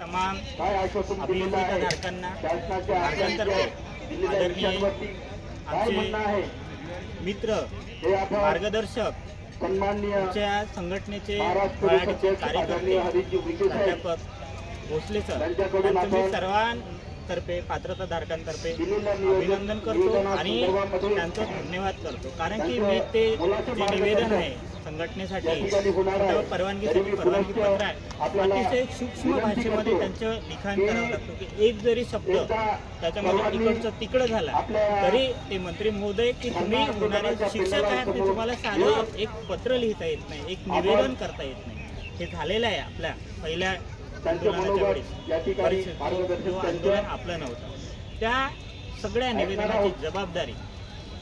तमाम अभियंताधारकांना मार्गांतर्फे आदरणीय आमचे मित्र मार्गदर्शक आमच्या संघटनेचे मराठीचे कार्यकर्ते प्राध्यापक भोसले सर यांचं मी सर्वांतर्फे पात्रताधारकांतर्फे अभिनंदन करतो आणि त्यांचं धन्यवाद करतो। कारण की मी ते जे निवेदन आहे संघटनेसाठी परवानगीसाठी परवानगी पत्र आहे, अतिशय सूक्ष्म भाषेमध्ये त्यांचं लिखाण करावं लागतं की एक जरी शब्द त्याच्यामध्ये इकडचं तिकडं झाला तरी ते मंत्री महोदय की तुम्ही होणारे शिक्षक आहात ते तुम्हाला साधं एक पत्र लिहिता येत नाही, एक निवेदन करता येत नाही। हे झालेलं आहे आपल्या पहिल्या आंदोलनाच्या वेळेस आंदोलन आपलं नव्हतं। त्या सगळ्या निवेदनाची जबाबदारी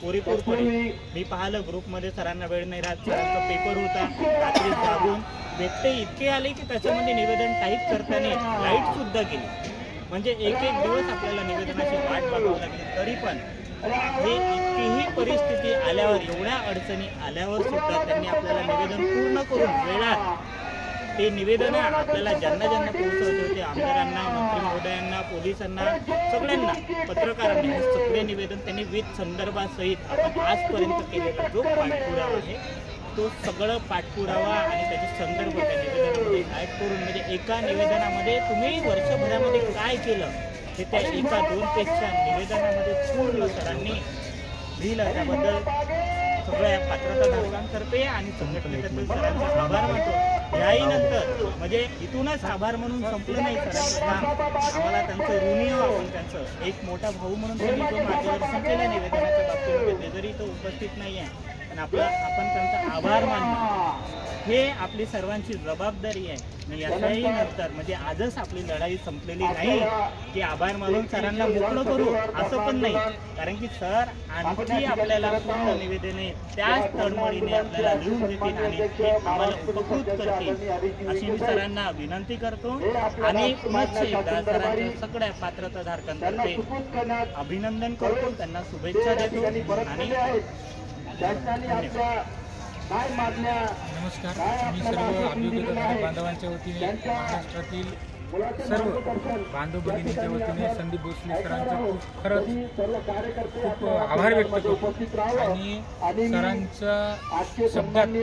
पुरेपूरपणे मी पाहिलं ग्रुपमध्ये सरांना वेळ नाही राहत, सरांचा पेपर होता, रात्री जागून व्यत्यय इतके आले की त्याच्यामध्ये निवेदन टाईप करताना लाईट सुद्धा गेली, म्हणजे एक एक दिवस आपल्याला निवेदनाची वाट बघावी लागली। तरी पण हे इतकीही परिस्थिती आल्यावर एवढ्या अडचणी आल्यावर सुद्धा त्यांनी आपल्याला निवेदन पूर्ण करून वेळात ते निवेदन आपल्याला ज्यांना ज्यांना पोहोचवते होते आमदारांना, मंत्री महोदयांना, पोलिसांना, सगळ्यांना, पत्रकारांना हे सगळे निवेदन त्यांनी विविध संदर्भासहित आपण आजपर्यंत केलेला जो पाठपुरावा आहे तो सगळं पाठपुरावा आणि त्याचे संदर्भ त्या निवेदनामध्ये टाईप करून म्हणजे एका निवेदनामध्ये तुम्ही वर्षभरामध्ये काय केलं हे त्या एका दोनपेक्षा निवेदनामध्ये पूर्ण सरांनी लिहिलं। त्याबद्दल सगळ्या पात्रताधारकांतर्फे आणि संघटनेतर्फे सरांचा आभार मानतो। याहीनंतर म्हणजे इथूनच आभार म्हणून संपलं नाही सरांचं काम, आम्हाला त्यांचं ऋणी आपण त्यांचं एक मोठा भाऊ म्हणून त्यांनी जो मार्गदर्शन केलं निवेदनाच्या बाबतीमध्ये जरी तो उपस्थित नाही आहे पण आपण त्यांचा आभार मानणं हे आपली सर्वांची जबाबदारी आहे। आणि याच्याही नंतर म्हणजे आजच आपली लढाई संपलेली नाही की आभार मानून सरांना मोकळं करू असं पण नाही, कारण की सर आणखी आपल्याला पूर्ण निवेदने त्याच तळमळीने आपल्याला लिहून देतील आणि ते आम्हाला उपकृत करतील अशी मी सरांना विनंती करतो। आणि पुन्हा एकदा सरांच्या सगळ्या पात्रताधारकांतर्फे अभिनंदन करतो, त्यांना शुभेच्छा देतो आणि नमस्कार। मी सर्व अभियंता बांधवांच्या वतीने महाराष्ट्रातील सर्व बांधव भगिनींच्या वतीने संदीप भोसले सरांचं खरंच खूप आभार व्यक्त करतो आणि सरांच्या शब्दात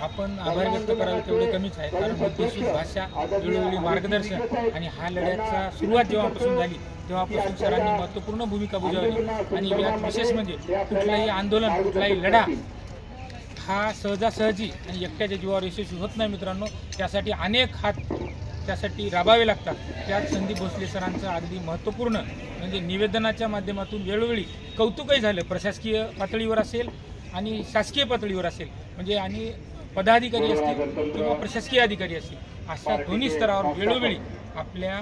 आपण आभार व्यक्त करावे तेवढे कमीच आहे, कारण उद्देशित भाषा, वेळोवेळी मार्गदर्शन आणि हा लढ्याचा सुरुवात जेव्हापासून झाली तेव्हापासून सरांनी महत्त्वपूर्ण भूमिका बजावली। आणि यात विशेष म्हणजे कुठलाही आंदोलन, कुठलाही लढा हा सहजासहजी आणि एकट्याच्या जीवावर यशस्वी होत नाही मित्रांनो, त्यासाठी अनेक हात त्यासाठी राबावे लागतात। त्यात संदीप भोसले सरांचं अगदी महत्त्वपूर्ण म्हणजे निवेदनाच्या माध्यमातून वेळोवेळी कौतुकही झालं, प्रशासकीय पातळीवर असेल आणि शासकीय पातळीवर असेल, म्हणजे आणि पदाधिकारी असतील किंवा प्रशासकीय अधिकारी असतील अशा दोन्ही स्तरावर वेळोवेळी आपल्या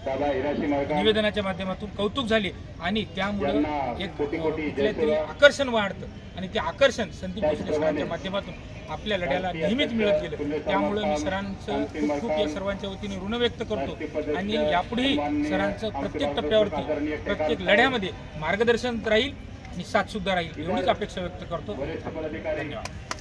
निवेदनाच्या माध्यमातून कौतुक झाले आणि त्यामुळे एक कुठल्या तरी आकर्षण वाढतं आणि ते आकर्षण संदीप भोसले सरांच्या माध्यमातून आपल्या लढ्याला नेहमीच मिळत गेलं। त्यामुळे मी सरांचं खूप खूप या सर्वांच्या वतीने ऋण व्यक्त करतो आणि यापुढेही सरांचं प्रत्येक टप्प्यावरती प्रत्येक लढ्यामध्ये मार्गदर्शन राहील आणि साथ सुद्धा राहील एवढीच अपेक्षा व्यक्त करतो। धन्यवाद।